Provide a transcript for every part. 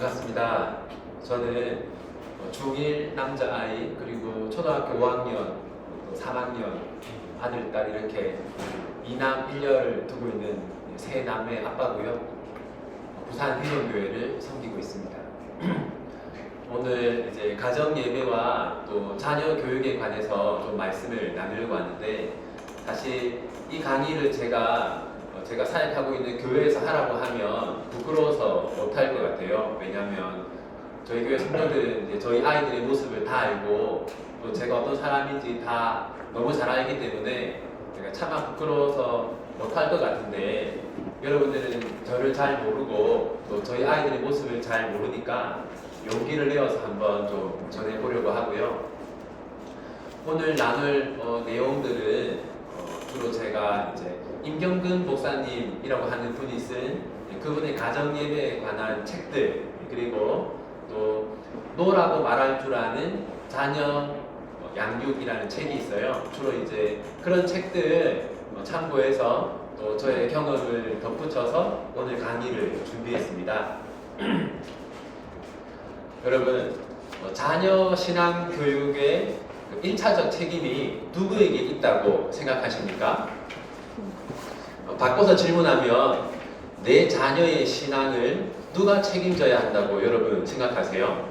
반갑습니다. 저는 중1 남자아이 그리고 초등학교 5학년, 3학년 아들, 딸 이렇게 2남 1녀를 두고 있는 세 남매 아빠고요. 부산 행동교회를 섬기고 있습니다. 오늘 이제 가정 예배와 또 자녀 교육에 관해서 좀 말씀을 나누려고 하는데, 사실 이 강의를 제가 사역하고 있는 교회에서 하라고 하면 부끄러워서 못할 것 같아요. 왜냐하면 저희 교회 성도들은 이제 저희 아이들의 모습을 다 알고 또 제가 어떤 사람인지 다 너무 잘 알기 때문에 제가 차마 부끄러워서 못할 것 같은데, 여러분들은 저를 잘 모르고 또 저희 아이들의 모습을 잘 모르니까 용기를 내어서 한번 좀 전해보려고 하고요. 오늘 나눌 내용들은 주로 제가 이제 임경근 목사님이라고 하는 분이 쓴 그분의 가정 예배에 관한 책들, 그리고 또 노라고 말할 줄 아는 자녀 양육이라는 책이 있어요. 주로 이제 그런 책들 참고해서 또 저의 경험을 덧붙여서 오늘 강의를 준비했습니다. 여러분, 자녀 신앙 교육의 1차적 책임이 누구에게 있다고 생각하십니까? 바꿔서 질문하면 내 자녀의 신앙을 누가 책임져야 한다고 여러분 생각하세요?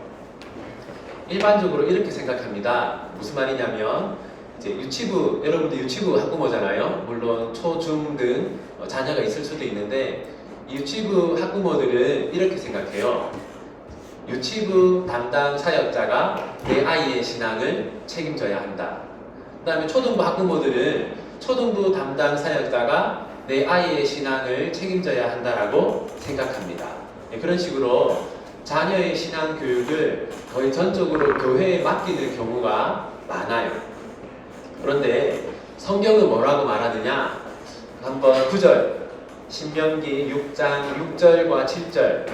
일반적으로 이렇게 생각합니다. 무슨 말이냐면, 이제 유치부, 여러분들 유치부 학부모잖아요. 물론 초, 중 등 자녀가 있을 수도 있는데, 유치부 학부모들은 이렇게 생각해요. 유치부 담당 사역자가 내 아이의 신앙을 책임져야 한다. 그 다음에 초등부 학부모들은 초등부 담당 사역자가 내 아이의 신앙을 책임져야 한다라고 생각합니다. 그런 식으로 자녀의 신앙 교육을 거의 전적으로 교회에 맡기는 경우가 많아요. 그런데 성경은 뭐라고 말하느냐? 한번 9절, 신명기 6장 6절과 7절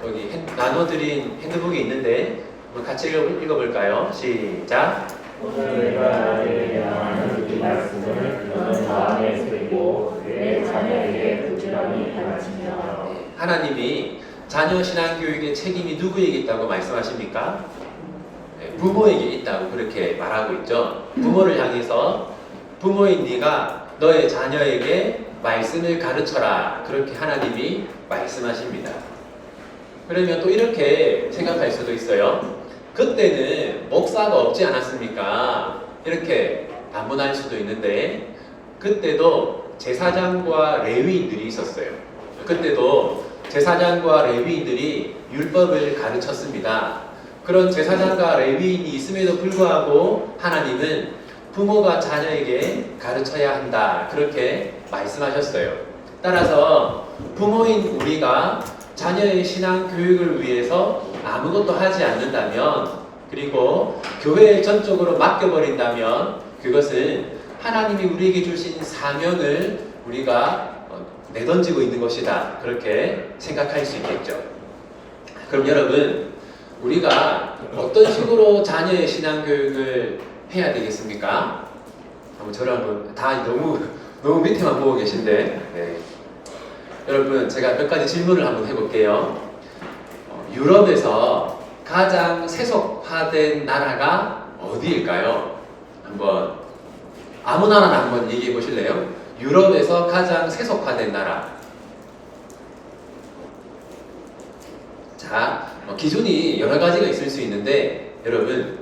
여기 나눠드린 핸드북이 있는데 같이 읽어볼까요? 시작! 오늘 내가 나에게 명하는 이 말씀을 너는 마음에 새기고 내 자녀에게 부지런히 가르치며. 하나님이 자녀 신앙 교육의 책임이 누구에게 있다고 말씀하십니까? 부모에게 있다고 그렇게 말하고 있죠. 부모를 향해서 부모인 네가 너의 자녀에게 말씀을 가르쳐라, 그렇게 하나님이 말씀하십니다. 그러면 또 이렇게 생각할 수도 있어요. 그때는 목사가 없지 않았습니까? 이렇게 반문할 수도 있는데, 그때도 제사장과 레위인들이 있었어요. 그때도 제사장과 레위인들이 율법을 가르쳤습니다. 그런 제사장과 레위인이 있음에도 불구하고 하나님은 부모가 자녀에게 가르쳐야 한다, 그렇게 말씀하셨어요. 따라서 부모인 우리가 자녀의 신앙 교육을 위해서 아무것도 하지 않는다면, 그리고 교회에 전적으로 맡겨버린다면, 그것은 하나님이 우리에게 주신 사명을 우리가 내던지고 있는 것이다, 그렇게 생각할 수 있겠죠. 그럼 여러분, 우리가 어떤 식으로 자녀의 신앙 교육을 해야 되겠습니까? 한번 저를 한번, 다 너무 밑에만 보고 계신데, 네. 여러분, 제가 몇 가지 질문을 한번 해볼게요. 유럽에서 가장 세속화된 나라가 어디일까요? 한번 아무 나라나 한번 얘기해 보실래요? 유럽에서 가장 세속화된 나라. 자, 기준이 여러 가지가 있을 수 있는데, 여러분,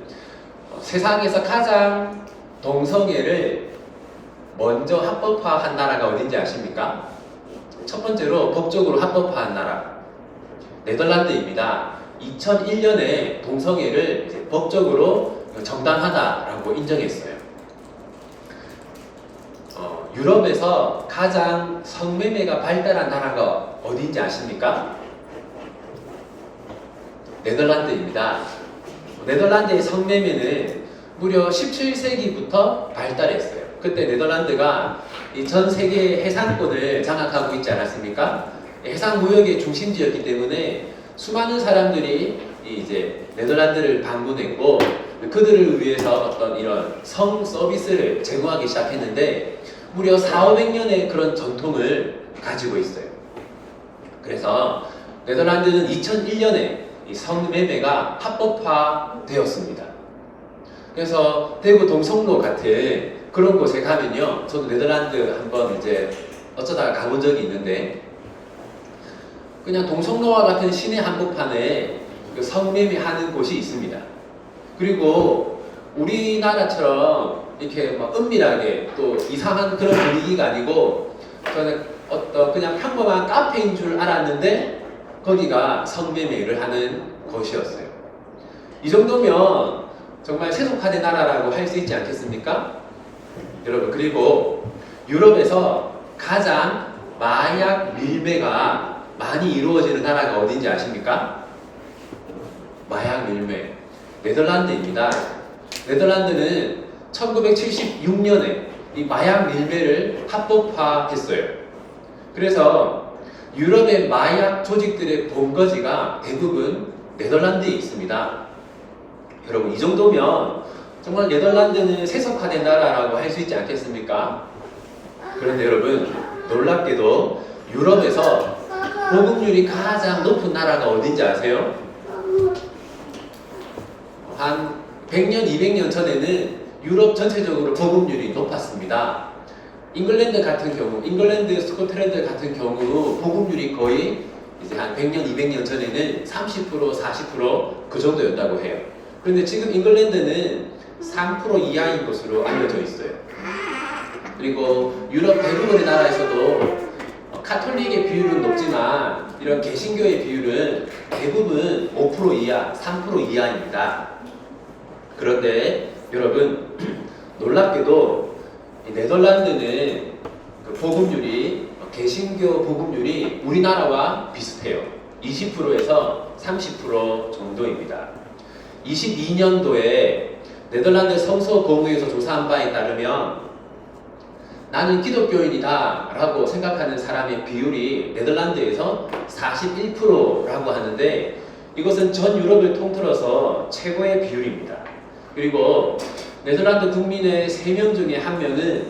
세상에서 가장 동성애를 먼저 합법화한 나라가 어딘지 아십니까? 첫 번째로 법적으로 합법화한 나라, 네덜란드입니다. 2001년에 동성애를 이제 법적으로 정당하다라고 인정했어요. 유럽에서 가장 성매매가 발달한 나라가 어디인지 아십니까? 네덜란드입니다. 네덜란드의 성매매는 무려 17세기부터 발달했어요. 그때 네덜란드가 이 전 세계 해상권을 장악하고 있지 않았습니까? 해상 무역의 중심지였기 때문에 수많은 사람들이 이제 네덜란드를 방문했고, 그들을 위해서 어떤 이런 성 서비스를 제공하기 시작했는데, 무려 400~500년의 그런 전통을 가지고 있어요. 그래서 네덜란드는 2001년에 이 성매매가 합법화되었습니다. 그래서 대구 동성로 같은 그런 곳에 가면요, 저도 네덜란드 한번 이제 어쩌다가 가본 적이 있는데, 그냥 동성로와 같은 시내 한복판에 그 성매매하는 곳이 있습니다. 그리고 우리나라처럼 이렇게 막 은밀하게 또 이상한 그런 분위기가 아니고, 저는 어떤 그냥 평범한 카페인 줄 알았는데 거기가 성매매를 하는 곳이었어요. 이 정도면 정말 세속화된 나라라고 할 수 있지 않겠습니까? 여러분, 그리고 유럽에서 가장 마약 밀매가 많이 이루어지는 나라가 어딘지 아십니까? 마약 밀매. 네덜란드입니다. 네덜란드는 1976년에 이 마약 밀매를 합법화했어요. 그래서 유럽의 마약 조직들의 본거지가 대부분 네덜란드에 있습니다. 여러분, 이 정도면 정말 네덜란드는 세속화된 나라라고 할 수 있지 않겠습니까? 그런데 여러분, 놀랍게도 유럽에서 보급률이 가장 높은 나라가 어딘지 아세요? 한 100년, 200년 전에는 유럽 전체적으로 보급률이 높았습니다. 잉글랜드 같은 경우, 잉글랜드, 스코틀랜드 같은 경우 보급률이 거의 이제 한 100년, 200년 전에는 30%, 40% 그 정도였다고 해요. 그런데 지금 잉글랜드는 3% 이하인 것으로 알려져 있어요. 그리고 유럽 대부분의 나라에서도 카톨릭의 비율은 높지만 이런 개신교의 비율은 대부분 5% 이하, 3% 이하입니다. 그런데 여러분, 놀랍게도 이 네덜란드는 그 보급률이, 개신교 보급률이 우리나라와 비슷해요. 20%에서 30% 정도입니다. 22년도에 네덜란드 성서공회에서 조사한 바에 따르면 나는 기독교인이다 라고 생각하는 사람의 비율이 네덜란드에서 41%라고 하는데, 이것은 전 유럽을 통틀어서 최고의 비율입니다. 그리고 네덜란드 국민의 3명 중에 1명은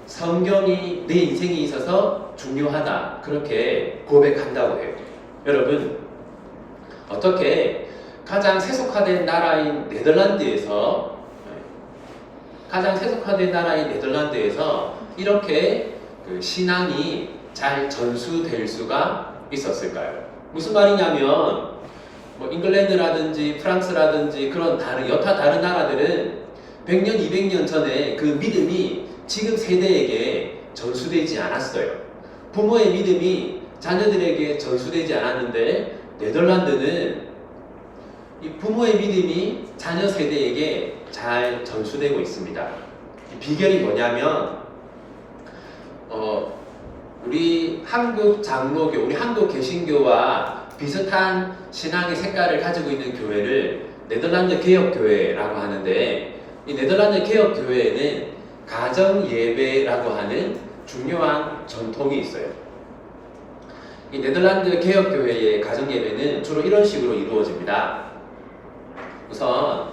성경이 내 인생에 있어서 중요하다, 그렇게 고백한다고 해요. 여러분, 어떻게 가장 세속화된 나라인 네덜란드에서 이렇게 그 신앙이 잘 전수될 수가 있었을까요? 무슨 말이냐면, 뭐 잉글랜드라든지 프랑스라든지 그런 여타 다른 나라들은 100년, 200년 전에 그 믿음이 지금 세대에게 전수되지 않았어요. 부모의 믿음이 자녀들에게 전수되지 않았는데, 네덜란드는 이 부모의 믿음이 자녀 세대에게 잘 전수되고 있습니다. 비결이 뭐냐면, 우리 한국 장로교, 우리 한국 개신교와 비슷한 신앙의 색깔을 가지고 있는 교회를 네덜란드 개혁교회라고 하는데, 이 네덜란드 개혁교회에는 가정예배라고 하는 중요한 전통이 있어요. 이 네덜란드 개혁교회의 가정예배는 주로 이런 식으로 이루어집니다. 우선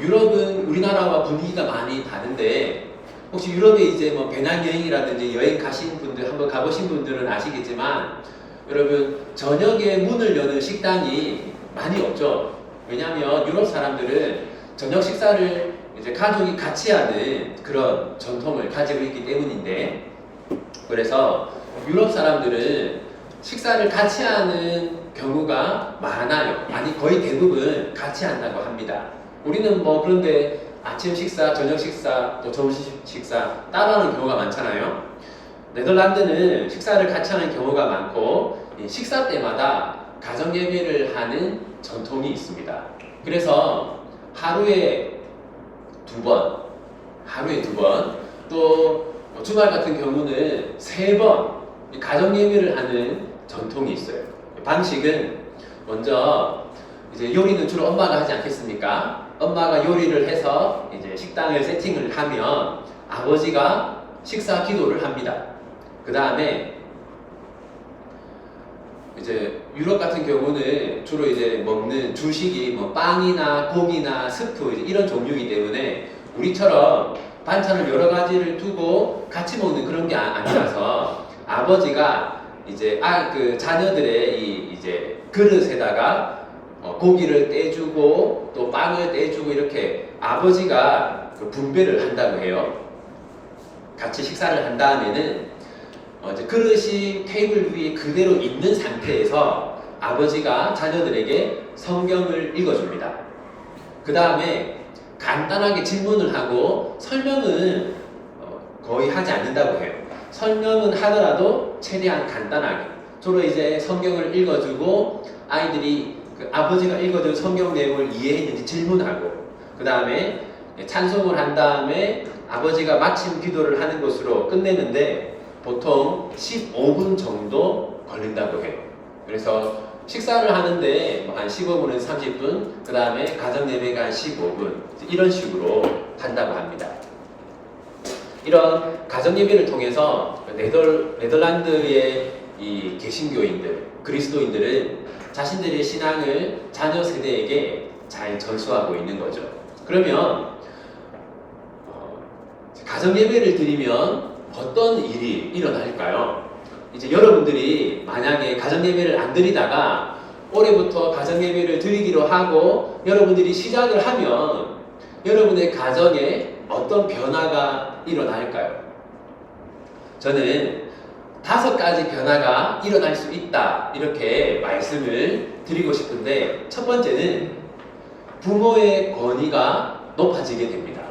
유럽은 우리나라와 분위기가 많이 다른데, 혹시 유럽에 이제 뭐 배낭여행이라든지 여행 가신 분들, 한번 가보신 분들은 아시겠지만, 여러분, 저녁에 문을 여는 식당이 많이 없죠. 왜냐하면 유럽 사람들은 저녁 식사를 이제 가족이 같이 하는 그런 전통을 가지고 있기 때문인데, 그래서 유럽 사람들은 식사를 같이 하는 경우가 많아요. 아니, 거의 대부분 같이 한다고 합니다. 우리는 뭐 그런데 아침 식사, 저녁 식사, 또 점심 식사 따로 하는 경우가 많잖아요. 네덜란드는 식사를 같이 하는 경우가 많고, 식사 때마다 가정 예배를 하는 전통이 있습니다. 그래서 하루에 두 번, 또 주말 같은 경우는 3번 가정 예배를 하는 전통이 있어요. 방식은 먼저 이제 요리는 주로 엄마가 하지 않겠습니까? 엄마가 요리를 해서 이제 식당을 세팅을 하면 아버지가 식사 기도를 합니다. 그 다음에 이제 유럽 같은 경우는 주로 이제 먹는 주식이 뭐 빵이나 고기나 스프 이런 종류이기 때문에 우리처럼 반찬을 여러 가지를 두고 같이 먹는 그런 게 아니라서 아버지가 이제 그 자녀들의 이제 그릇에다가 고기를 떼주고 또 빵을 떼주고 이렇게 아버지가 그 분배를 한다고 해요. 같이 식사를 한 다음에는 이제 그릇이 테이블 위에 그대로 있는 상태에서 아버지가 자녀들에게 성경을 읽어줍니다. 그 다음에 간단하게 질문을 하고 설명은 거의 하지 않는다고 해요. 설명은 하더라도 최대한 간단하게 주로 이제 성경을 읽어주고 아이들이 그 아버지가 읽어준 성경 내용을 이해했는지 질문하고 그 다음에 찬송을 한 다음에 아버지가 마침 기도를 하는 것으로 끝내는데 보통 15분 정도 걸린다고 해요. 그래서 식사를 하는데 한 15분에서 30분, 그 다음에 가정 예배가 한 15분 이런 식으로 한다고 합니다. 이런 가정 예배를 통해서 네덜란드의 이 개신교인들, 그리스도인들은 자신들의 신앙을 자녀 세대에게 잘 전수하고 있는 거죠. 그러면 가정 예배를 드리면 어떤 일이 일어날까요? 이제 여러분들이 만약에 가정 예배를 안 드리다가 올해부터 가정 예배를 드리기로 하고 여러분들이 시작을 하면 여러분의 가정에 어떤 변화가 일어날까요? 저는 5가지 변화가 일어날 수 있다 이렇게 말씀을 드리고 싶은데 첫 번째는 부모의 권위가 높아지게 됩니다.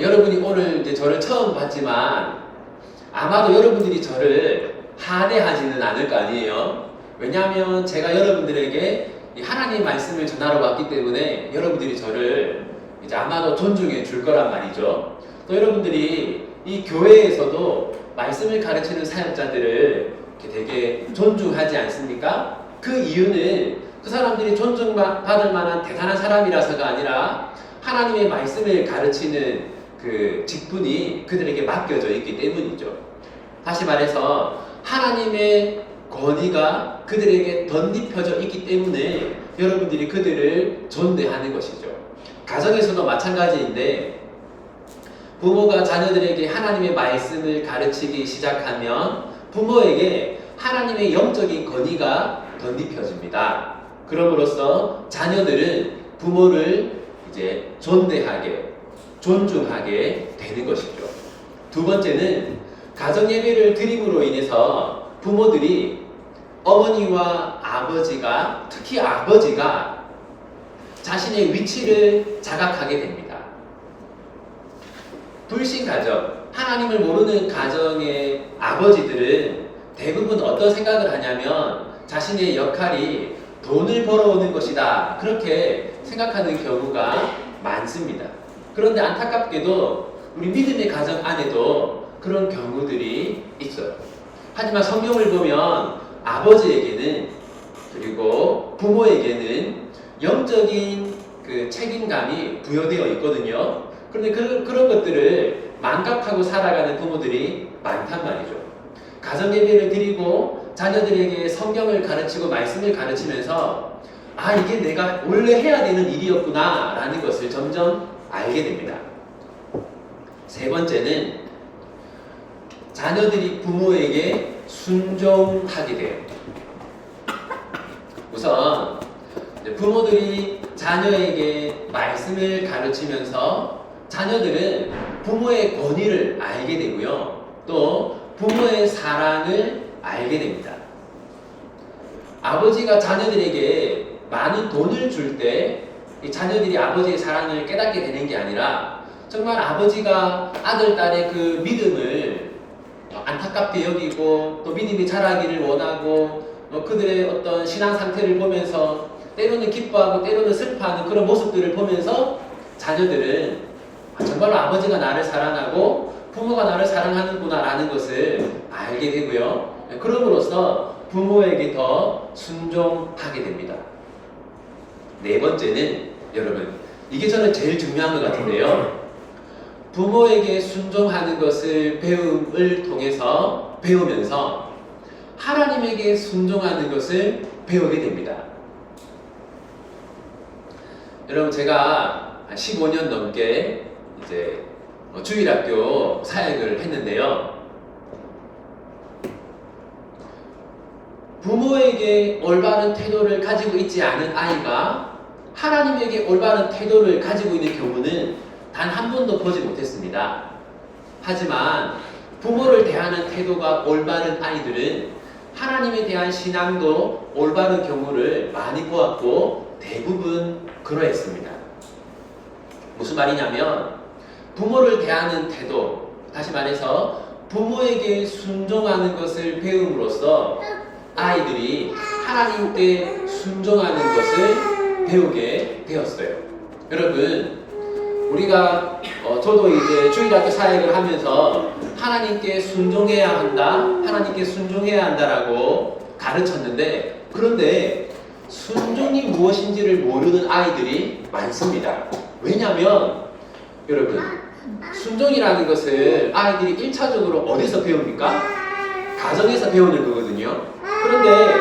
여러분이 오늘 이제 저를 처음 봤지만 아마도 여러분들이 저를 하대하지는 않을 거 아니에요. 왜냐하면 제가 여러분들에게 하나님 말씀을 전하러 왔기 때문에 여러분들이 저를 이제 아마도 존중해 줄 거란 말이죠. 또 여러분들이 이 교회에서도 말씀을 가르치는 사역자들을 되게 존중하지 않습니까? 그 이유는 그 사람들이 존중받을 만한 대단한 사람이라서가 아니라 하나님의 말씀을 가르치는 그 직분이 그들에게 맡겨져 있기 때문이죠. 다시 말해서 하나님의 권위가 그들에게 덧입혀져 있기 때문에 여러분들이 그들을 존대하는 것이죠. 가정에서도 마찬가지인데 부모가 자녀들에게 하나님의 말씀을 가르치기 시작하면 부모에게 하나님의 영적인 권위가 덧입혀집니다. 그럼으로써 자녀들은 부모를 이제 존중하게 되는 것이죠. 두 번째는 가정 예배를 드림으로 인해서 부모들이 어머니와 아버지가 특히 아버지가 자신의 위치를 자각하게 됩니다. 불신 가정, 하나님을 모르는 가정의 아버지들은 대부분 어떤 생각을 하냐면 자신의 역할이 돈을 벌어오는 것이다 그렇게 생각하는 경우가 많습니다. 그런데 안타깝게도 우리 믿음의 가정 안에도 그런 경우들이 있어요. 하지만 성경을 보면 아버지에게는 그리고 부모에게는 영적인 그 책임감이 부여되어 있거든요. 그런데 그런 것들을 망각하고 살아가는 부모들이 많단 말이죠. 가정 예배를 드리고 자녀들에게 성경을 가르치고 말씀을 가르치면서 아 이게 내가 원래 해야 되는 일이었구나 라는 것을 점점 알게 됩니다. 세 번째는 자녀들이 부모에게 순종하게 돼요. 우선 부모들이 자녀에게 말씀을 가르치면서 자녀들은 부모의 권위를 알게 되고요. 또 부모의 사랑을 알게 됩니다. 아버지가 자녀들에게 많은 돈을 줄 때 자녀들이 아버지의 사랑을 깨닫게 되는 게 아니라 정말 아버지가 아들, 딸의 그 믿음을 안타깝게 여기고 또 믿음이 자라기를 원하고 그들의 어떤 신앙 상태를 보면서 때로는 기뻐하고 때로는 슬퍼하는 그런 모습들을 보면서 자녀들은 정말로 아버지가 나를 사랑하고 부모가 나를 사랑하는구나 라는 것을 알게 되고요. 그럼으로써 부모에게 더 순종하게 됩니다. 네 번째는 여러분 이게 저는 제일 중요한 것 같은데요. 부모에게 순종하는 것을 배우면서 하나님에게 순종하는 것을 배우게 됩니다. 여러분 제가 15년 넘게 이제 주일학교 사역을 했는데요. 부모에게 올바른 태도를 가지고 있지 않은 아이가 하나님에게 올바른 태도를 가지고 있는 경우는 단 한 번도 보지 못했습니다. 하지만 부모를 대하는 태도가 올바른 아이들은 하나님에 대한 신앙도 올바른 경우를 많이 보았고 대부분 그러했습니다. 무슨 말이냐면 부모를 대하는 태도, 다시 말해서 부모에게 순종하는 것을 배움으로써 아이들이 하나님께 순종하는 것을 배우게 되었어요. 여러분, 우리가 저도 이제 주일학교 사역을 하면서 하나님께 순종해야 한다, 하나님께 순종해야 한다라고 가르쳤는데, 그런데 순종이 무엇인지를 모르는 아이들이 많습니다. 왜냐하면 여러분, 순종이라는 것을 아이들이 1차적으로 어디서 배웁니까? 가정에서 배우는 거거든요. 그런데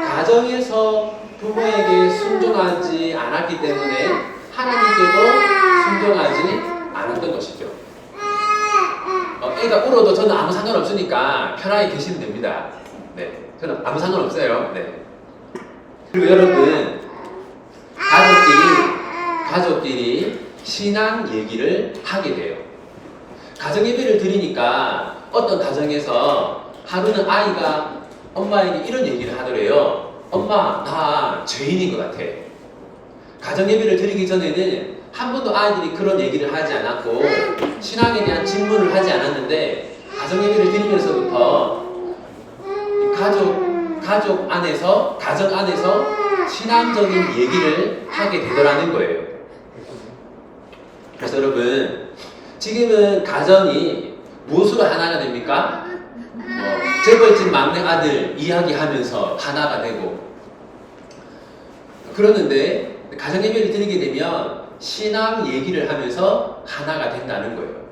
가정에서 부모에게 순종하지 않았기 때문에 하나님께도 순종하지 않았던 것이죠. 애가 울어도 저는 아무 상관없으니까 편하게 계시면 됩니다. 네, 저는 아무 상관없어요. 네. 그리고 여러분, 가족끼리 신앙 얘기를 하게 돼요. 가정 예배를 드리니까 어떤 가정에서 하루는 아이가 엄마에게 이런 얘기를 하더래요. 엄마, 나 죄인인 것 같아. 가정 예배를 드리기 전에는 한 번도 아이들이 그런 얘기를 하지 않았고 신앙에 대한 질문을 하지 않았는데 가정 예배를 드리면서부터 가정 안에서 신앙적인 얘기를 하게 되더라는 거예요. 그래서 여러분, 지금은 가정이 무엇으로 하나가 됩니까? 재벌집 막내 아들 이야기하면서 하나가 되고 그러는데 가정 예배를 드리게 되면 신앙 얘기를 하면서 하나가 된다는 거예요.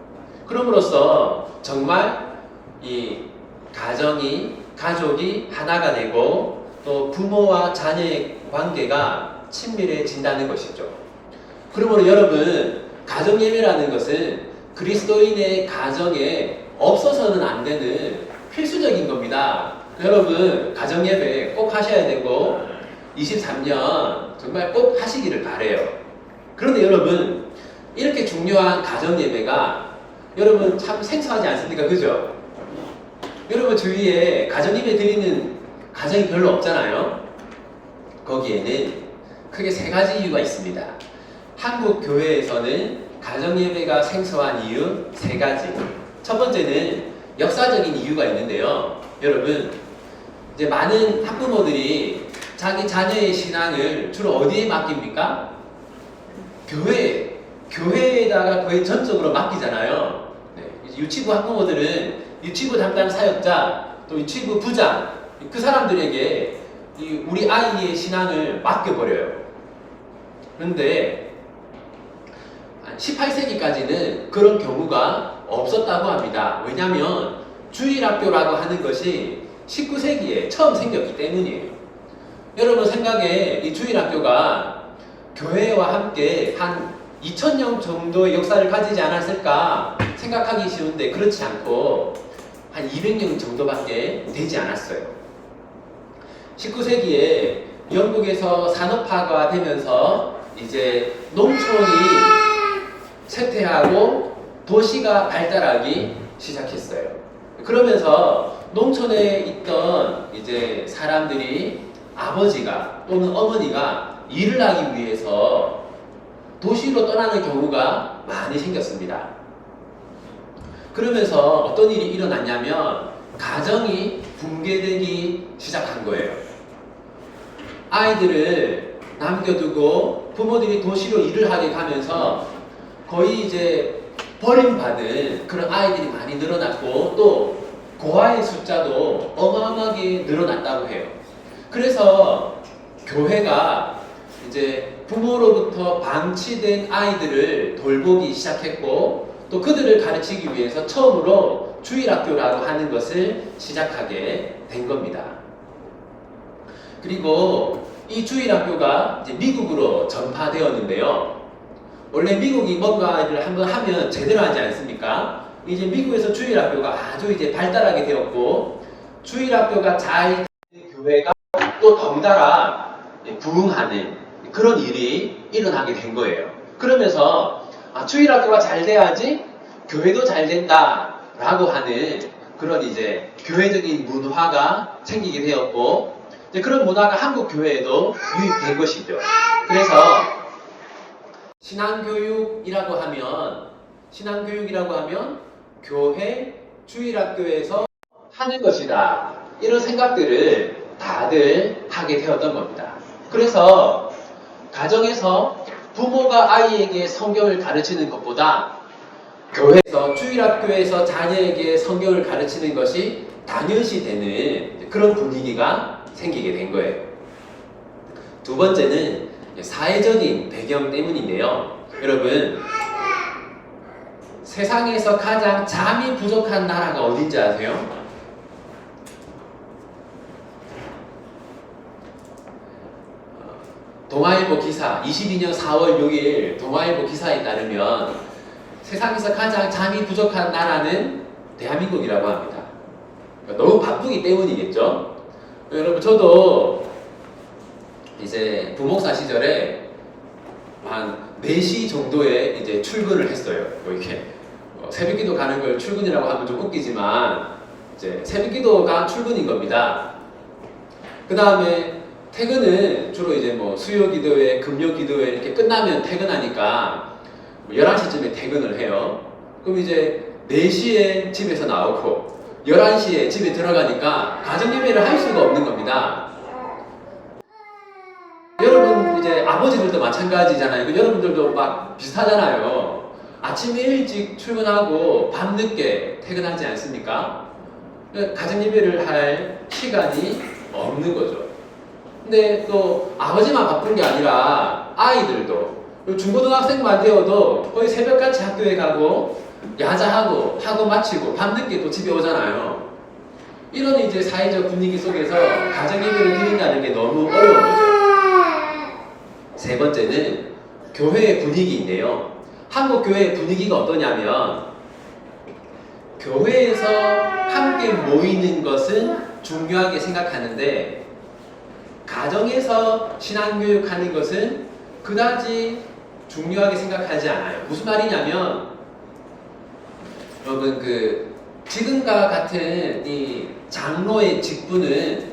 그럼으로써 정말 이 가족이 하나가 되고 또 부모와 자녀의 관계가 친밀해진다는 것이죠. 그러므로 여러분, 가정 예배라는 것은 그리스도인의 가정에 없어서는 안 되는 필수적인 겁니다. 여러분, 가정 예배 꼭 하셔야 되고 23년 정말 꼭 하시기를 바래요. 그런데 여러분, 이렇게 중요한 가정 예배가 여러분 참 생소하지 않습니까? 그죠? 여러분 주위에 가정 예배 드리는 가정이 별로 없잖아요. 거기에는 크게 3가지 이유가 있습니다. 한국 교회에서는 가정 예배가 생소한 이유 3가지. 첫 번째는 역사적인 이유가 있는데요. 여러분, 이제 많은 학부모들이 자기 자녀의 신앙을 주로 어디에 맡깁니까? 교회에다가 거의 전적으로 맡기잖아요. 네. 유치부 학부모들은 유치부 담당 사역자, 또 유치부 부장, 그 사람들에게 우리 아이의 신앙을 맡겨버려요. 그런데 18세기까지는 그런 경우가 없었다고 합니다. 왜냐하면 주일학교라고 하는 것이 19세기에 처음 생겼기 때문이에요. 여러분 생각에 이 주일학교가 교회와 함께 한 2000년 정도의 역사를 가지지 않았을까 생각하기 쉬운데 그렇지 않고 한 200년 정도밖에 되지 않았어요. 19세기에 영국에서 산업화가 되면서 이제 농촌이 쇠퇴하고 도시가 발달하기 시작했어요. 그러면서 농촌에 있던 이제 사람들이 아버지가 또는 어머니가 일을 하기 위해서 도시로 떠나는 경우가 많이 생겼습니다. 그러면서 어떤 일이 일어났냐면 가정이 붕괴되기 시작한 거예요. 아이들을 남겨두고 부모들이 도시로 일을 하게 가면서 거의 이제 버림받은 그런 아이들이 많이 늘어났고 또 고아의 숫자도 어마어마하게 늘어났다고 해요. 그래서 교회가 이제 부모로부터 방치된 아이들을 돌보기 시작했고 또 그들을 가르치기 위해서 처음으로 주일학교라고 하는 것을 시작하게 된 겁니다. 그리고 이 주일학교가 이제 미국으로 전파되었는데요. 원래 미국이 뭔가를 한번 하면 제대로 하지 않습니까? 이제 미국에서 주일학교가 아주 이제 발달하게 되었고 주일학교가 잘 교회가 또 덩달아 부흥하는 그런 일이 일어나게 된 거예요. 그러면서 주일학교가 잘 돼야지 교회도 잘 된다라고 하는 그런 이제 교회적인 문화가 생기게 되었고, 이제 그런 문화가 한국 교회에도 유입된 것이죠. 그래서 신앙교육이라고 하면 교회 주일학교에서 하는 것이다, 이런 생각들을 다들 하게 되었던 겁니다. 그래서 가정에서 부모가 아이에게 성경을 가르치는 것보다 교회에서 주일학교에서 자녀에게 성경을 가르치는 것이 당연시 되는 그런 분위기가 생기게 된 거예요. 두 번째는 사회적인 배경 때문인데요. 여러분, 세상에서 가장 잠이 부족한 나라가 어딘지 아세요? 동아일보 기사, 22년 4월 6일 동아일보 기사에 따르면 세상에서 가장 잠이 부족한 나라는 대한민국이라고 합니다. 그러니까 너무 바쁘기 때문이겠죠. 여러분, 저도 이제 부목사 시절에 한 4시 정도에 이제 출근을 했어요. 뭐 이렇게 새벽기도 가는 걸 출근이라고 하면 좀 웃기지만 이제 새벽기도가 출근인 겁니다. 그 다음에 퇴근은 주로 이제 뭐 수요기도회, 금요기도회 이렇게 끝나면 퇴근하니까 11시쯤에 퇴근을 해요. 그럼 이제 4시에 집에서 나오고 11시에 집에 들어가니까 가정예배를 할 수가 없는 겁니다. 여러분 이제 아버지들도 마찬가지잖아요. 여러분들도 막 비슷하잖아요. 아침에 일찍 출근하고 밤늦게 퇴근하지 않습니까? 가정예배를 할 시간이 없는 거죠. 근데 또 아버지만 바쁜 게 아니라 아이들도, 중고등학생만 되어도 거의 새벽같이 학교에 가고 야자하고 학원 마치고 밤늦게 또 집에 오잖아요. 이런 이제 사회적 분위기 속에서 가정예배를 드린다는 게 너무 어려운 거죠. 세 번째는 교회의 분위기인데요. 한국 교회의 분위기가 어떠냐면, 교회에서 함께 모이는 것은 중요하게 생각하는데 가정에서 신앙교육하는 것은 그다지 중요하게 생각하지 않아요. 무슨 말이냐면, 여러분 지금과 같은 이 장로의 직분은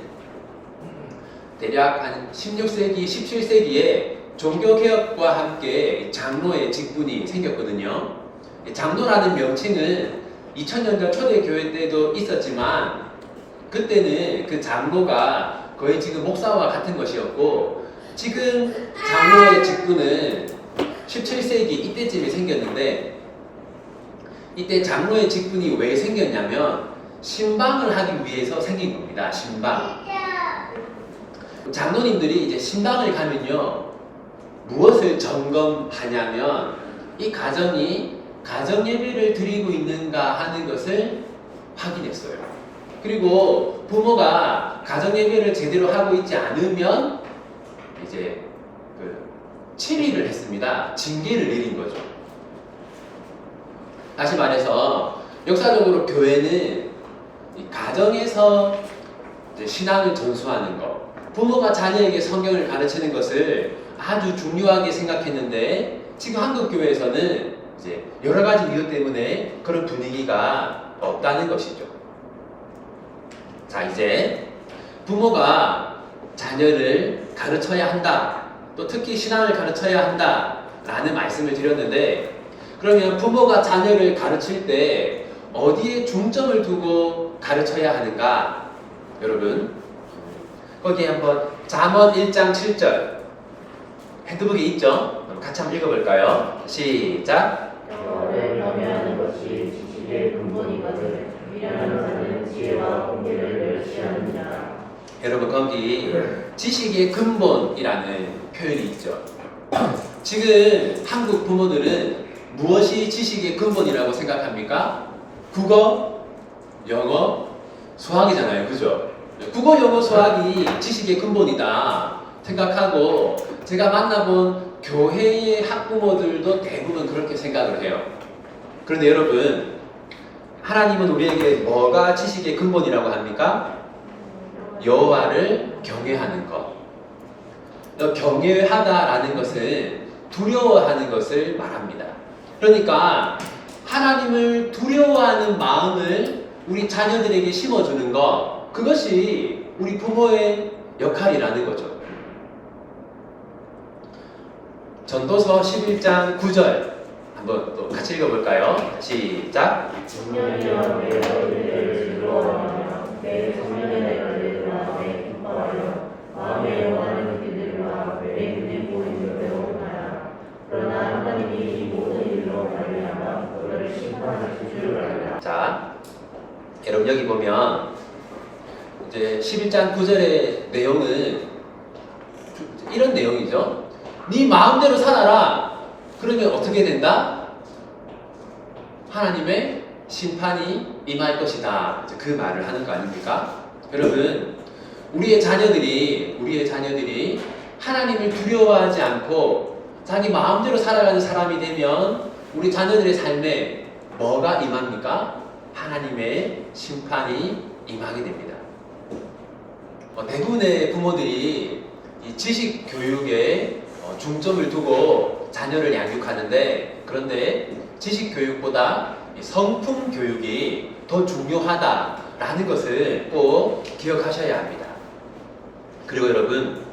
대략 한 16세기, 17세기에 종교개혁과 함께 장로의 직분이 생겼거든요. 장로라는 명칭은 2000년대 초대교회 때도 있었지만 그때는 그 장로가 거의 지금 목사와 같은 것이었고, 지금 장로의 직분은 17세기 이때쯤에 생겼는데, 이때 장로의 직분이 왜 생겼냐면 신방을 하기 위해서 생긴 겁니다. 신방. 장로님들이 이제 신방을 가면요, 무엇을 점검하냐면 이 가정이 가정예배를 드리고 있는가 하는 것을 확인했어요. 그리고 부모가 가정예배를 제대로 하고 있지 않으면 이제 치리를 했습니다. 징계를 내린 거죠. 다시 말해서 역사적으로 교회는 가정에서 신앙을 전수하는 것, 부모가 자녀에게 성경을 가르치는 것을 아주 중요하게 생각했는데, 지금 한국 교회에서는 이제 여러 가지 이유 때문에 그런 분위기가 없다는 것이죠. 자, 이제 부모가 자녀를 가르쳐야 한다, 또 특히 신앙을 가르쳐야 한다 라는 말씀을 드렸는데, 그러면 부모가 자녀를 가르칠 때 어디에 중점을 두고 가르쳐야 하는가? 여러분, 거기에 한번 잠언 1장 7절 핸드북에 있죠? 같이 한번 읽어볼까요? 시작. 너를 경외하는 것이 지식의 근본이거든 미련한 자는 지혜와 공개를 멸시하느니라. 여러분, 거기 지식의 근본이라는 표현이 있죠. 지금 한국 부모들은 무엇이 지식의 근본이라고 생각합니까? 국어, 영어, 수학이잖아요. 그죠? 국어, 영어, 수학이 지식의 근본이다 생각하고, 제가 만나본 교회의 학부모들도 대부분 그렇게 생각을 해요. 그런데 여러분, 하나님은 우리에게 뭐가 지식의 근본이라고 합니까? 여호와를 경외하는 것. 경외하다라는 것은 두려워하는 것을 말합니다. 그러니까 하나님을 두려워하는 마음을 우리 자녀들에게 심어주는 것, 그것이 우리 부모의 역할이라는 거죠. 전도서 11장 9절 한번 또 같이 읽어볼까요? 시작. 청년이여 내 어린이를 즐거워하며 내 청년의 날들을 마음에 기뻐하여 마음에 영원한 기들과 내 눈이 보이는 대로 하라. 그러나 하나님이 이 모든 일로 말미암아 너를 심판하실 줄 알라. 자, 여러분 여기 보면 이제 11장 9절의 내용은 이런 내용이죠. 네 마음대로 살아라. 그러면 어떻게 된다? 하나님의 심판이 임할 것이다. 그 말을 하는 거 아닙니까? 여러분, 우리의 자녀들이 하나님을 두려워하지 않고 자기 마음대로 살아가는 사람이 되면 우리 자녀들의 삶에 뭐가 임합니까? 하나님의 심판이 임하게 됩니다. 대부분의 부모들이 이 지식 교육에 중점을 두고 자녀를 양육하는데, 그런데 지식 교육보다 성품 교육이 더 중요하다라는 것을 꼭 기억하셔야 합니다. 그리고 여러분,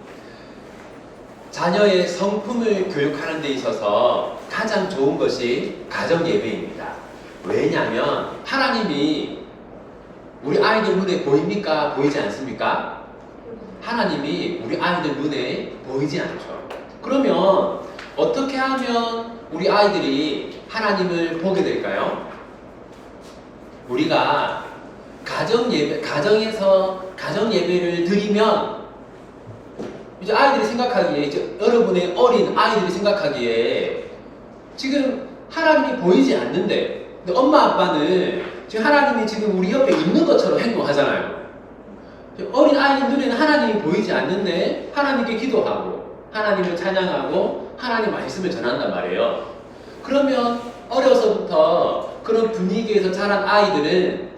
자녀의 성품을 교육하는 데 있어서 가장 좋은 것이 가정 예배입니다. 왜냐하면 하나님이 우리 아이들 눈에 보입니까? 보이지 않습니까? 하나님이 우리 아이들 눈에 보이지 않죠. 그러면 어떻게 하면 우리 아이들이 하나님을 보게 될까요? 우리가 가정에서 가정 예배를 드리면 이제 아이들이 생각하기에, 이제 여러분의 어린 아이들이 생각하기에 지금 하나님이 보이지 않는데, 근데 엄마 아빠는 지금 하나님이 지금 우리 옆에 있는 것처럼 행동하잖아요. 어린 아이들 눈에는 하나님이 보이지 않는데 하나님께 기도하고 하나님을 찬양하고 하나님 말씀을 전한단 말이에요. 그러면 어려서부터 그런 분위기에서 자란 아이들은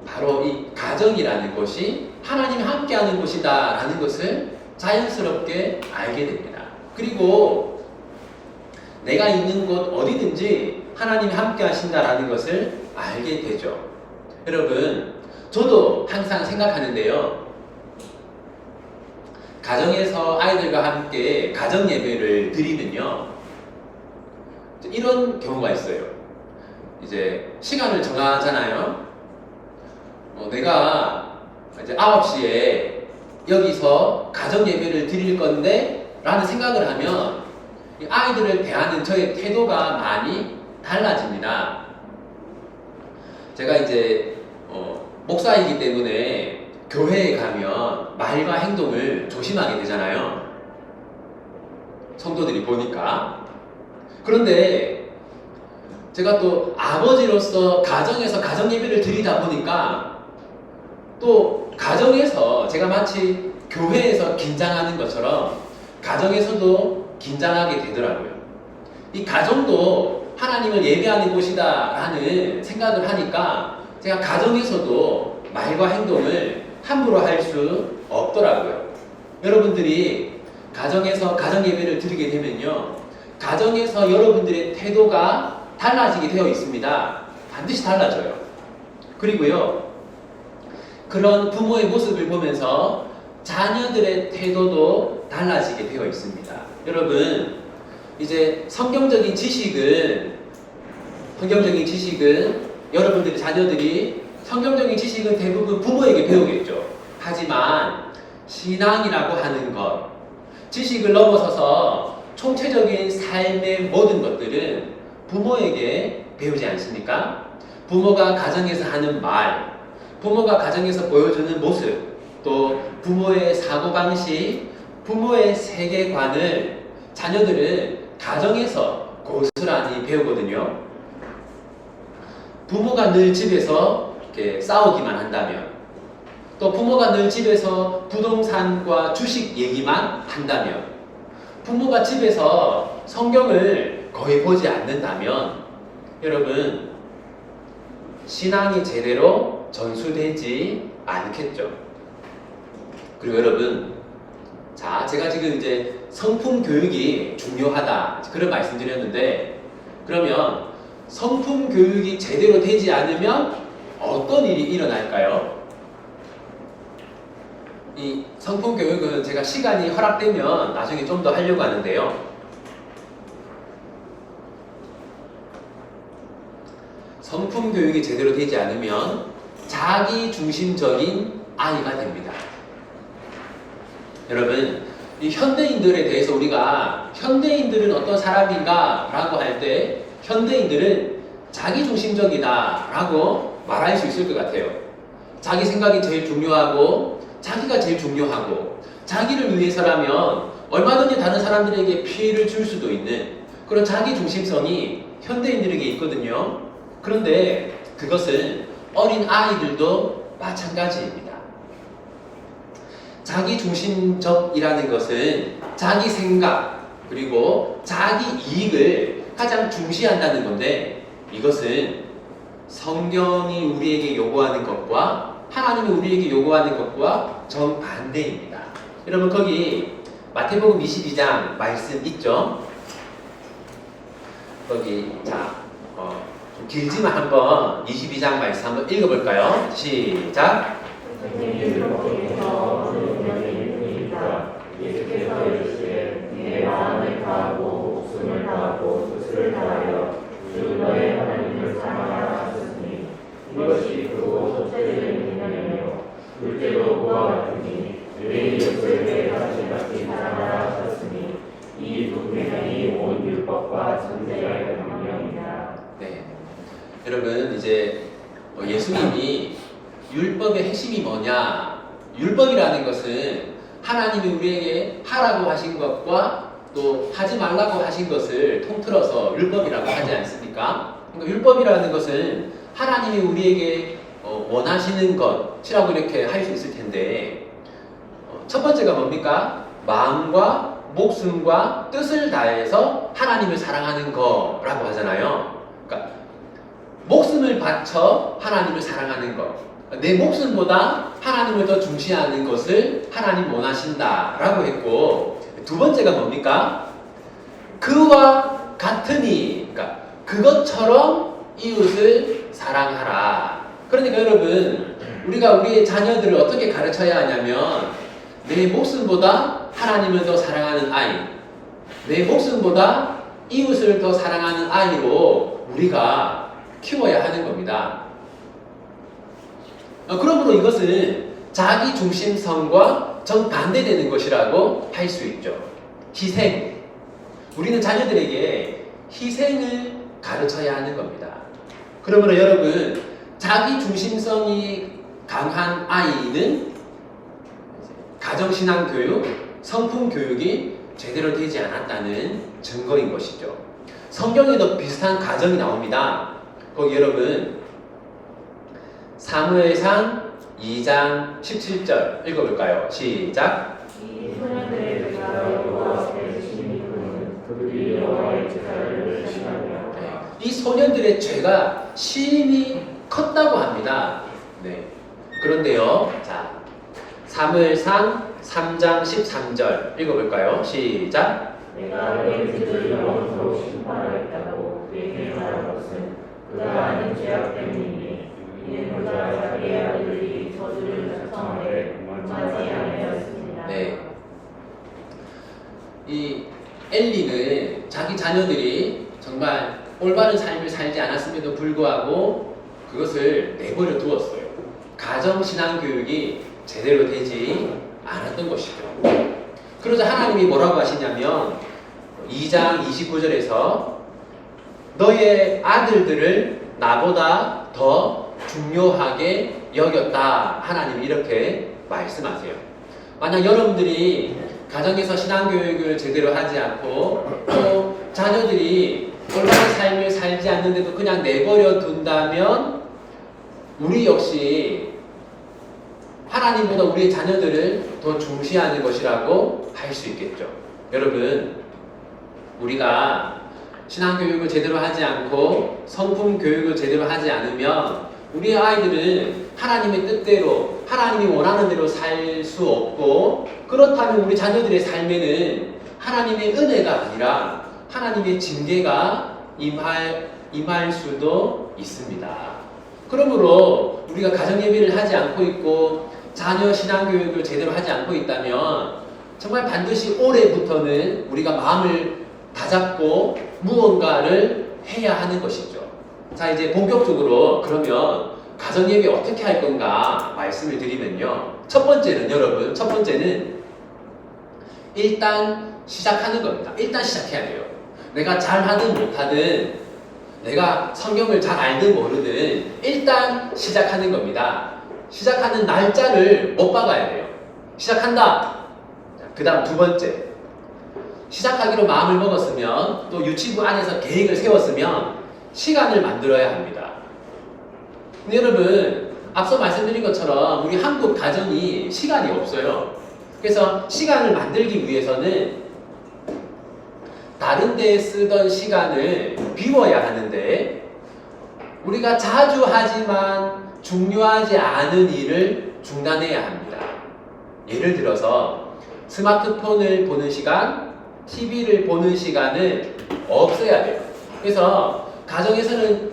바로 이 가정이라는 곳이 하나님이 함께하는 곳이다 라는 것을 자연스럽게 알게 됩니다. 그리고 내가 있는 곳 어디든지 하나님이 함께 하신다라는 것을 알게 되죠. 여러분, 저도 항상 생각하는데요. 가정에서 아이들과 함께 가정 예배를 드리면요, 이런 경우가 있어요. 이제 시간을 정하잖아요. 내가 이제 9시에 여기서 가정 예배를 드릴 건데 라는 생각을 하면 아이들을 대하는 저의 태도가 많이 달라집니다. 제가 이제 목사이기 때문에 교회에 가면 말과 행동을 조심하게 되잖아요. 성도들이 보니까. 그런데 제가 또 아버지로서 가정에서 가정 예배를 드리다 보니까 또 가정에서 제가 마치 교회에서 긴장하는 것처럼 가정에서도 긴장하게 되더라고요. 이 가정도 하나님을 예배하는 곳이다 라는 생각을 하니까 제가 가정에서도 말과 행동을 함부로 할 수 없더라고요. 여러분들이 가정에서 가정 예배를 드리게 되면요, 가정에서 여러분들의 태도가 달라지게 되어 있습니다. 반드시 달라져요. 그리고요, 그런 부모의 모습을 보면서 자녀들의 태도도 달라지게 되어 있습니다. 여러분, 이제 성경적인 지식은 여러분들의 자녀들이 성경적인 지식은 대부분 부모에게 배우겠죠. 하지만 신앙이라고 하는 것, 지식을 넘어서서 총체적인 삶의 모든 것들은 부모에게 배우지 않습니까? 부모가 가정에서 하는 말, 부모가 가정에서 보여주는 모습, 또 부모의 사고방식, 부모의 세계관을 자녀들은 가정에서 고스란히 배우거든요. 부모가 늘 집에서 이렇게 싸우기만 한다면, 또 부모가 늘 집에서 부동산과 주식 얘기만 한다면, 부모가 집에서 성경을 거의 보지 않는다면, 여러분, 신앙이 제대로 전수되지 않겠죠. 그리고 여러분, 자, 제가 지금 이제 성품 교육이 중요하다 그런 말씀드렸는데, 그러면 성품 교육이 제대로 되지 않으면 어떤 일이 일어날까요? 이 성품 교육은 제가 시간이 허락되면 나중에 좀 더 하려고 하는데요. 성품 교육이 제대로 되지 않으면 자기 중심적인 아이가 됩니다. 여러분, 이 현대인들에 대해서 우리가 현대인들은 어떤 사람인가 라고 할 때 현대인들은 자기 중심적이다 라고 말할 수 있을 것 같아요. 자기 생각이 제일 중요하고 자기가 제일 중요하고 자기를 위해서라면 얼마든지 다른 사람들에게 피해를 줄 수도 있는 그런 자기 중심성이 현대인들에게 있거든요. 그런데 그것은 어린 아이들도 마찬가지입니다. 자기 중심적이라는 것은 자기 생각 그리고 자기 이익을 가장 중시한다는 건데, 이것은 성경이 우리에게 요구하는 것과 하나님이 우리에게 요구하는 것과 정반대입니다. 여러분, 거기 마태복음 22장 말씀 있죠? 거기 좀 길지만 한번 22장 말씀 한번 읽어볼까요? 시작. 예수께서 이르시되 내 마음을 다하고 목숨을 다하고 뜻을 다하여 주 너의 하나님을 사랑하라 하셨으니 이것이 크고 첫째적인 계명이요 둘째도 그와 같으니 내 이웃을 내 자신같이 사랑하라 하셨으니 이 두 계명이 온 율법과 선지자의 명령이다. 네, 여러분, 이제 예수님이 율법의 핵심이 뭐냐? 율법이라는 것은 하나님이 우리에게 하라고 하신 것과 또 하지 말라고 하신 것을 통틀어서 율법이라고 하지 않습니까? 그러니까 율법이라는 것은 하나님이 우리에게 원하시는 것이라고 이렇게 할 수 있을 텐데, 첫 번째가 뭡니까? 마음과 목숨과 뜻을 다해서 하나님을 사랑하는 거라고 하잖아요. 그러니까 목숨을 바쳐 하나님을 사랑하는 것, 내 목숨보다 하나님을 더 중시하는 것을 하나님 원하신다라고 했고, 두 번째가 뭡니까? 그와 같으니, 그러니까 그것처럼 이웃을 사랑하라. 그러니까 여러분, 우리가 우리의 자녀들을 어떻게 가르쳐야 하냐면, 내 목숨보다 하나님을 더 사랑하는 아이, 내 목숨보다 이웃을 더 사랑하는 아이로 우리가 키워야 하는 겁니다. 그러므로 이것은 자기 중심성과 정반대되는 것이라고 할 수 있죠. 희생. 우리는 자녀들에게 희생을 가르쳐야 하는 겁니다. 그러므로 여러분, 자기 중심성이 강한 아이는 가정신앙 교육, 성품 교육이 제대로 되지 않았다는 증거인 것이죠. 성경에도 비슷한 가정이 나옵니다. 거기 여러분, 사무엘상 2장 17절 읽어볼까요? 시작. 이 소년들의 죄가 여호와 앞에 심히 크면 그들이 여호와의 제사를 실시하며 이 소년들의 죄가 심히 컸다고 합니다. 네. 그런데요, 자, 사무엘상 3장 13절 읽어볼까요? 시작. 내가 내 죄를 영원토록 심판하였다고 그에게 말한 것은 그가 아는 죄악 때문이니 이는 그가 자기의 아들이 저주를 작성하되 맞지 아니하였습니다. 네. 이 엘리는 자기 자녀들이 정말 올바른 삶을 살지 않았음에도 불구하고 그것을 내버려 두었어요. 가정신앙 교육이 제대로 되지 않았던 것이죠. 그러자 하나님이 뭐라고 하시냐면 2장 29절에서 너의 아들들을 나보다 더 중요하게 여겼다. 하나님이 이렇게 말씀하세요. 만약 여러분들이 가정에서 신앙교육을 제대로 하지 않고 또 자녀들이 올바른 삶을 살지 않는데도 그냥 내버려 둔다면 우리 역시 하나님보다 우리의 자녀들을 더 중시하는 것이라고 할 수 있겠죠. 여러분, 우리가 신앙교육을 제대로 하지 않고 성품 교육을 제대로 하지 않으면 우리의 아이들은 하나님의 뜻대로 하나님이 원하는 대로 살 수 없고, 그렇다면 우리 자녀들의 삶에는 하나님의 은혜가 아니라 하나님의 징계가 임할 수도 있습니다. 그러므로 우리가 가정예배를 하지 않고 있고 자녀 신앙교육을 제대로 하지 않고 있다면 정말 반드시 올해부터는 우리가 마음을 다잡고 무언가를 해야 하는 것이죠. 자, 이제 본격적으로 그러면 가정예배 어떻게 할 건가 말씀을 드리면요. 첫 번째는 여러분, 첫 번째는 일단 시작하는 겁니다. 일단 시작해야 돼요. 내가 잘하든 못하든, 내가 성경을 잘 알든 모르든 일단 시작하는 겁니다. 시작하는 날짜를 못 박아야 돼요. 시작한다. 그 다음 두 번째, 시작하기로 마음을 먹었으면, 또 유치부 안에서 계획을 세웠으면 시간을 만들어야 합니다. 근데 여러분, 앞서 말씀드린 것처럼 우리 한국 가정이 시간이 없어요. 그래서 시간을 만들기 위해서는 다른 데에 쓰던 시간을 비워야 하는데, 우리가 자주 하지만 중요하지 않은 일을 중단해야 합니다. 예를 들어서 스마트폰을 보는 시간, TV를 보는 시간을 없애야 돼요. 그래서 가정에서는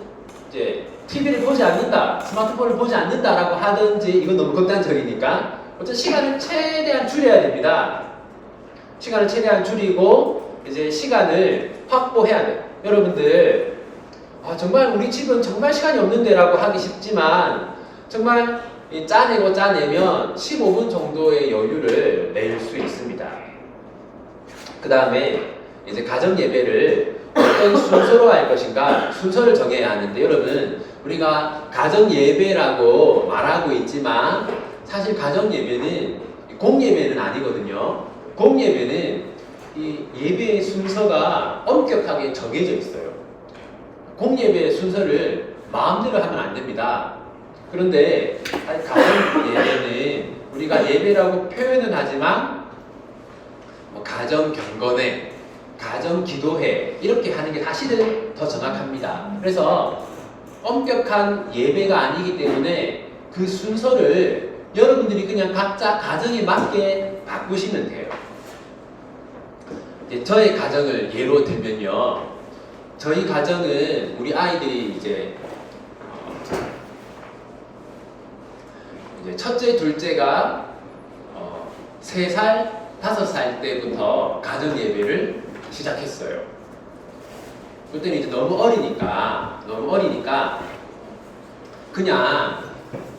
이제 TV를 보지 않는다, 스마트폰을 보지 않는다라고 하든지, 이건 너무 극단적이니까 어쨌든 시간을 최대한 줄여야 됩니다. 시간을 최대한 줄이고 이제 시간을 확보해야 돼요. 여러분들, 정말 우리 집은 정말 시간이 없는데라고 하기 쉽지만, 정말 짜내고 짜내면 15분 정도의 여유를 낼 수 있습니다. 그 다음에 이제 가정 예배를 어떤 순서로 할 것인가, 순서를 정해야 하는데, 여러분, 우리가 가정 예배라고 말하고 있지만 사실 가정 예배는 공예배는 아니거든요. 공예배는 이 예배의 순서가 엄격하게 정해져 있어요. 공예배의 순서를 마음대로 하면 안 됩니다. 그런데 가정 예배는 우리가 예배라고 표현은 하지만 가정 경건회, 가정 기도회 이렇게 하는 게 사실은 더 정확합니다. 그래서 엄격한 예배가 아니기 때문에 그 순서를 여러분들이 그냥 각자 가정에 맞게 바꾸시면 돼요. 이제 저의 가정을 예로 들면요, 저희 가정은 우리 아이들이 이제 첫째, 둘째가 3살, 5살 때부터 가정 예배를 시작했어요. 그때는 이제 너무 어리니까 그냥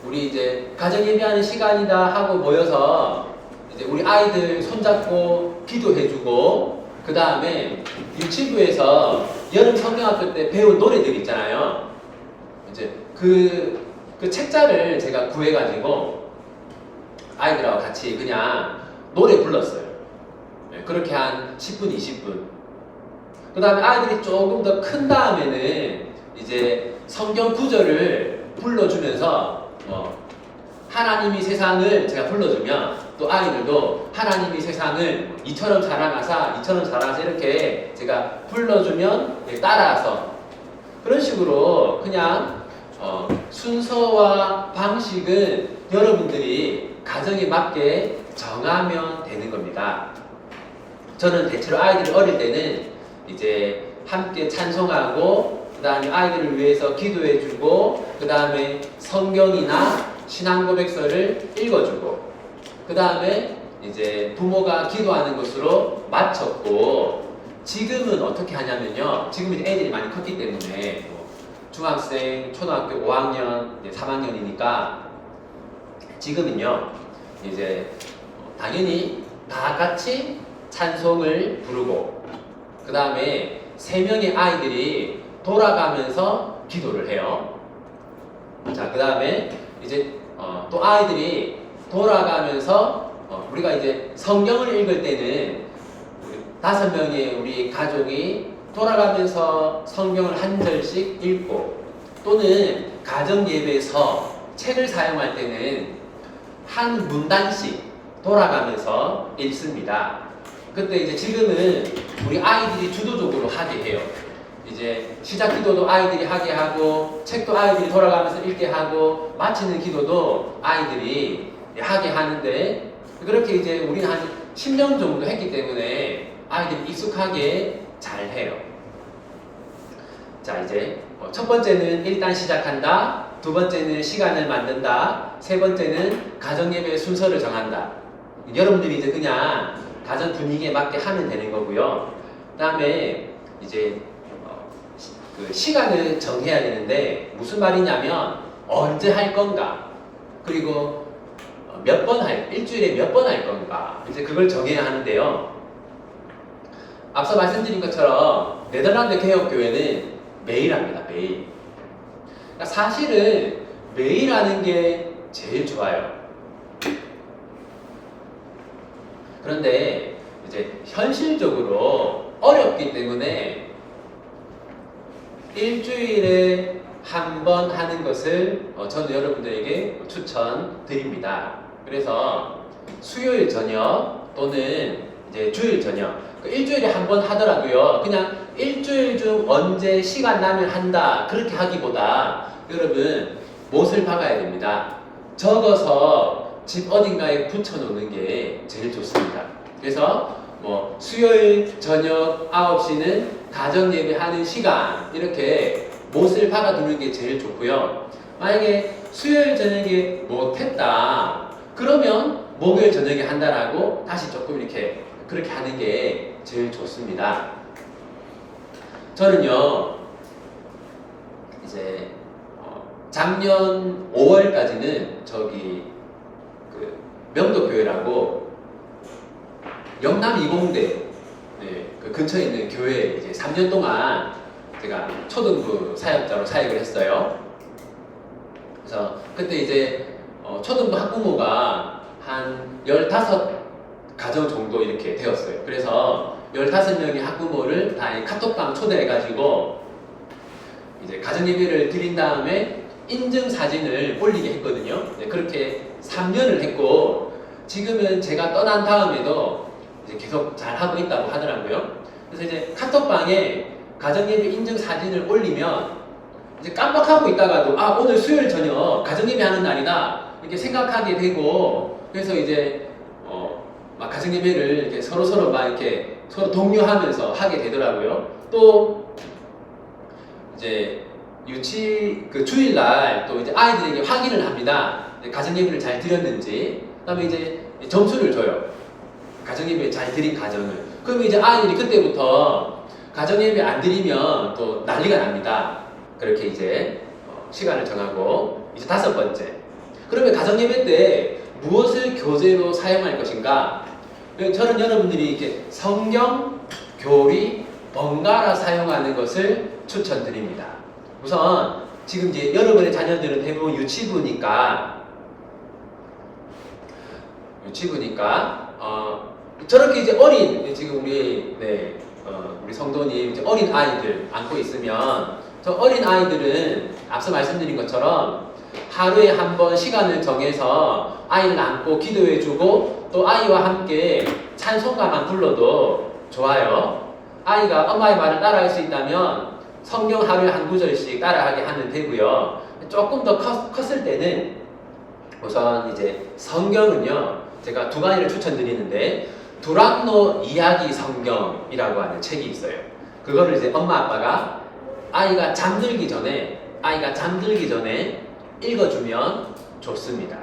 우리 이제 가정 예배하는 시간이다 하고 모여서 이제 우리 아이들 손잡고 기도해주고, 그 다음에 유치부에서 여름 성경학교 때 배운 노래들 있잖아요. 이제 그 책자를 제가 구해가지고 아이들하고 같이 그냥 노래 불렀어요. 그렇게 한 10분, 20분. 그 다음에 아이들이 조금 더 큰 다음에는 이제 성경 구절을 불러주면서 하나님이 세상을 제가 불러주면 또 아이들도 하나님이 세상을 이처럼 사랑하사 이렇게 제가 불러주면 따라서, 그런 식으로 그냥 순서와 방식은 여러분들이 가정에 맞게 정하면 되는 겁니다. 저는 대체로 아이들이 어릴 때는 이제 함께 찬송하고, 그 다음에 아이들을 위해서 기도해주고, 그 다음에 성경이나 신앙고백서를 읽어주고, 그 다음에 이제 부모가 기도하는 것으로 마쳤고, 지금은 어떻게 하냐면요, 지금은 애들이 많이 컸기 때문에 중학생, 초등학교 5학년, 3학년이니까 지금은요 이제 당연히 다 같이 찬송을 부르고, 그 다음에 3명의 아이들이 돌아가면서 기도를 해요. 자, 그 다음에 이제 또 아이들이 돌아가면서 우리가 이제 성경을 읽을 때는 우리 5명의 우리 가족이 돌아가면서 성경을 한 절씩 읽고, 또는 가정 예배에서 책을 사용할 때는 한 문단씩 돌아가면서 읽습니다. 그때 이제 지금은 우리 아이들이 주도적으로 하게 해요. 이제 시작 기도도 아이들이 하게 하고 책도 아이들이 돌아가면서 읽게 하고 마치는 기도도 아이들이 하게 하는데 그렇게 이제 우리는 한 10년 정도 했기 때문에 아이들이 익숙하게 잘 해요. 자, 이제 첫 번째는 일단 시작한다. 두 번째는 시간을 만든다. 세 번째는 가정예배 순서를 정한다. 여러분들이 이제 그냥 가정 분위기에 맞게 하면 되는 거고요. 그 다음에 이제 그 시간을 정해야 되는데 무슨 말이냐면 언제 할 건가 그리고 일주일에 몇 번 할 건가 이제 그걸 정해야 하는데요. 앞서 말씀드린 것처럼 네덜란드 개혁교회는 매일 합니다. 매일. 그러니까 사실은 매일 하는 게 제일 좋아요. 그런데 이제 현실적으로 어렵기 때문에 일주일에 한 번 하는 것을 저는 여러분들에게 추천드립니다. 그래서 수요일 저녁 또는 이제 주일 저녁 일주일에 한 번 하더라도요. 그냥 일주일 중 언제 시간 나면 한다 그렇게 하기보다 여러분 못을 박아야 됩니다. 적어서 집 어딘가에 붙여놓는 게 제일 좋습니다. 그래서 뭐 수요일 저녁 9시는 가정예배 하는 시간 이렇게 못을 박아두는 게 제일 좋고요. 만약에 수요일 저녁에 못했다 그러면 목요일 저녁에 한다라고 다시 조금 이렇게 그렇게 하는 게 제일 좋습니다. 저는요 이제 작년 5월까지는 저기 그 명도교회라고 영남 이공대 그 근처에 있는 교회에 이제 3년 동안 제가 초등부 사역자로 사역을 했어요. 그래서 그때 이제 초등부 학부모가 한 15가정 정도 이렇게 되었어요. 그래서 15명의 학부모를 다 카톡방 초대해가지고 이제 가정예배를 드린 다음에 인증사진을 올리게 했거든요. 그렇게 3년을 했고 지금은 제가 떠난 다음에도 이제 계속 잘 하고 있다고 하더라고요. 그래서 이제 카톡방에 가정예배 인증사진을 올리면 이제 깜빡하고 있다가도 오늘 수요일 저녁 가정예배 하는 날이다 이렇게 생각하게 되고 그래서 이제 막 가정예배를 이렇게 서로 막 이렇게 서로 독려하면서 하게 되더라고요. 또 이제 그 주일날 또 이제 아이들에게 확인을 합니다. 가정예배를 잘 드렸는지. 그다음에 이제 점수를 줘요. 가정예배 잘 드린 가정을. 그럼 이제 아이들이 그때부터 가정예배 안 드리면 또 난리가 납니다. 그렇게 이제 시간을 정하고 이제 5번째. 그러면 가정예배 때 무엇을 교재로 사용할 것인가? 저는 여러분들이 이렇게 성경, 교리, 번갈아 사용하는 것을 추천드립니다. 우선 지금 이제 여러분의 자녀들은 대부분 유치부니까 저렇게 이제 지금 우리 성도님 이제 어린 아이들 안고 있으면 저 어린 아이들은 앞서 말씀드린 것처럼 하루에 한 번 시간을 정해서 아이를 안고 기도해주고 또 아이와 함께 찬송가만 불러도 좋아요. 아이가 엄마의 말을 따라할 수 있다면 성경 하루에 한 구절씩 따라하게 하면 되고요. 조금 더 컸을 때는 우선 이제 성경은요 제가 2가지를 추천드리는데 두란노 이야기 성경이라고 하는 책이 있어요. 그거를 이제 엄마 아빠가 아이가 잠들기 전에 읽어주면 좋습니다.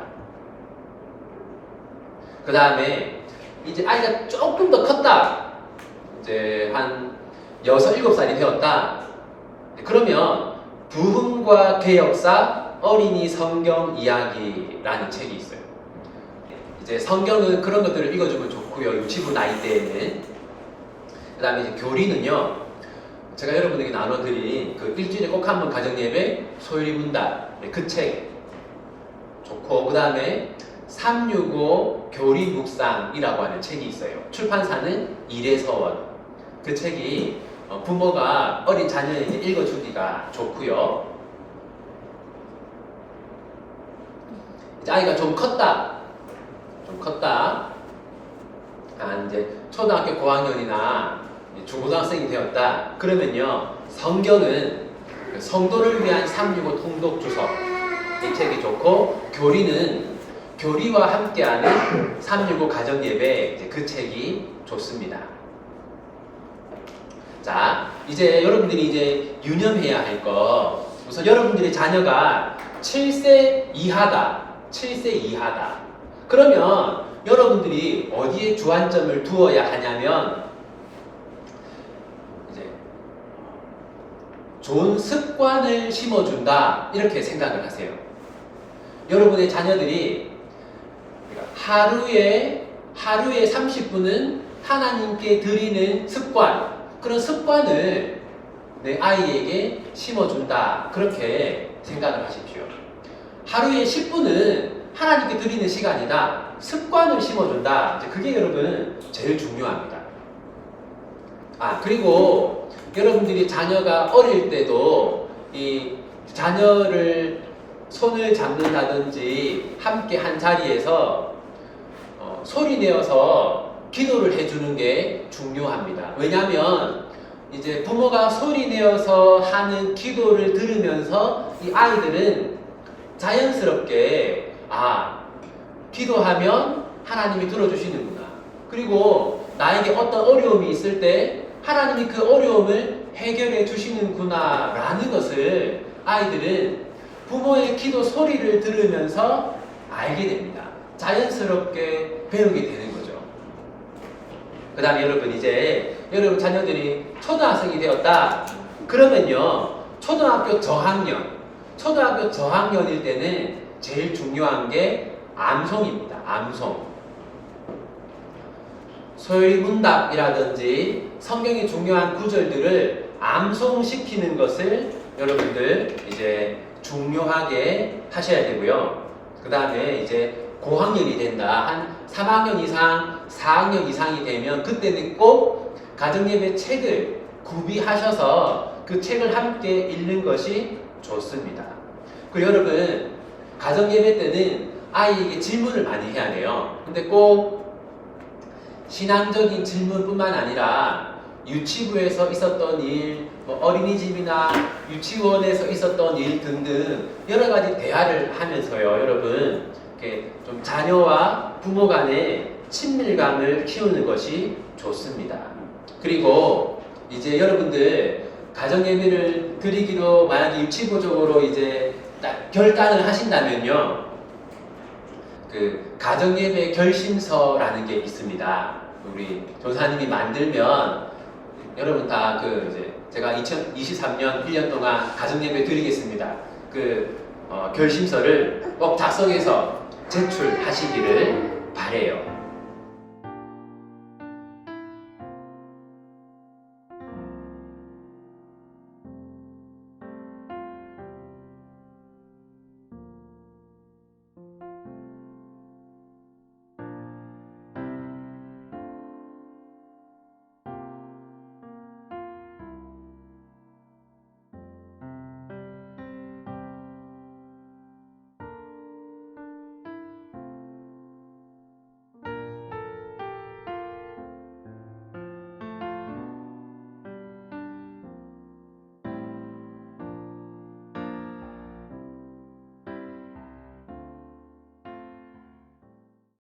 그 다음에 이제 아이가 조금 더 컸다. 이제 한 6, 7살이 되었다. 그러면 부흥과 개혁사 어린이 성경 이야기라는 책이 있어요. 이제 성경은 그런 것들을 읽어주면 좋고요. 유치부 나이 때에는. 그 다음에 이제 교리는요. 제가 여러분에게 나눠드린 그 일주일에 꼭 한 번 가정예배 소율이 문답 그 책 좋고 그 다음에 365 교리 묵상이라고 하는 책이 있어요. 출판사는 이래서원. 그 책이 부모가 어린 자녀에게 읽어주기가 좋고요. 이제 아이가 좀 컸다. 이제 초등학교 고학년이나 중고등학생이 되었다. 그러면요, 성경은 성도를 위한 365 통독 주석 이 책이 좋고, 교리는 교리와 함께하는 365 가정 예배 그 책이 좋습니다. 자, 이제 여러분들이 이제 유념해야 할 거, 우선 여러분들의 자녀가 7세 이하다. 7세 이하다. 그러면 여러분들이 어디에 주안점을 두어야 하냐면, 이제 좋은 습관을 심어준다. 이렇게 생각을 하세요. 여러분의 자녀들이 하루에 30분은 하나님께 드리는 습관, 그런 습관을 내 아이에게 심어준다. 그렇게 생각을 하십시오. 하루에 10분은 하나님께 드리는 시간이다. 습관을 심어준다. 이제 그게 여러분 제일 중요합니다. 그리고 여러분들이 자녀가 어릴 때도 이 자녀를 손을 잡는다든지 함께 한 자리에서 소리 내어서 기도를 해주는 게 중요합니다. 왜냐하면 이제 부모가 소리 내어서 하는 기도를 들으면서 이 아이들은 자연스럽게 기도하면 하나님이 들어주시는구나. 그리고 나에게 어떤 어려움이 있을 때 하나님이 그 어려움을 해결해 주시는구나 라는 것을 아이들은 부모의 기도 소리를 들으면서 알게 됩니다. 자연스럽게 배우게 되는 거죠. 그 다음에 여러분, 이제 여러분 자녀들이 초등학생이 되었다. 그러면요, 초등학교 저학년일 때는 제일 중요한 게 암송입니다. 암송. 소요리문답이라든지 성경의 중요한 구절들을 암송시키는 것을 여러분들 이제 중요하게 하셔야 되고요. 그 다음에 이제 고학년이 된다. 한 3학년 이상, 4학년 이상이 되면 그때는 꼭 가정예배 책을 구비하셔서 그 책을 함께 읽는 것이 좋습니다. 그리고 여러분, 가정예배 때는 아이에게 질문을 많이 해야 돼요. 근데 꼭 신앙적인 질문뿐만 아니라 유치부에서 있었던 일, 어린이집이나 유치원에서 있었던 일 등등 여러 가지 대화를 하면서요, 여러분 이렇게 좀 자녀와 부모 간의 친밀감을 키우는 것이 좋습니다. 그리고 이제 여러분들 가정예배를 드리기로 만약에 유치부적으로 이제 딱 결단을 하신다면요, 그 가정예배 결심서라는 게 있습니다. 우리 조사님이 만들면 여러분 다 이제 제가 2023년 1년 동안 가정예배 드리겠습니다. 결심서를 꼭 작성해서 제출하시기를 바래요.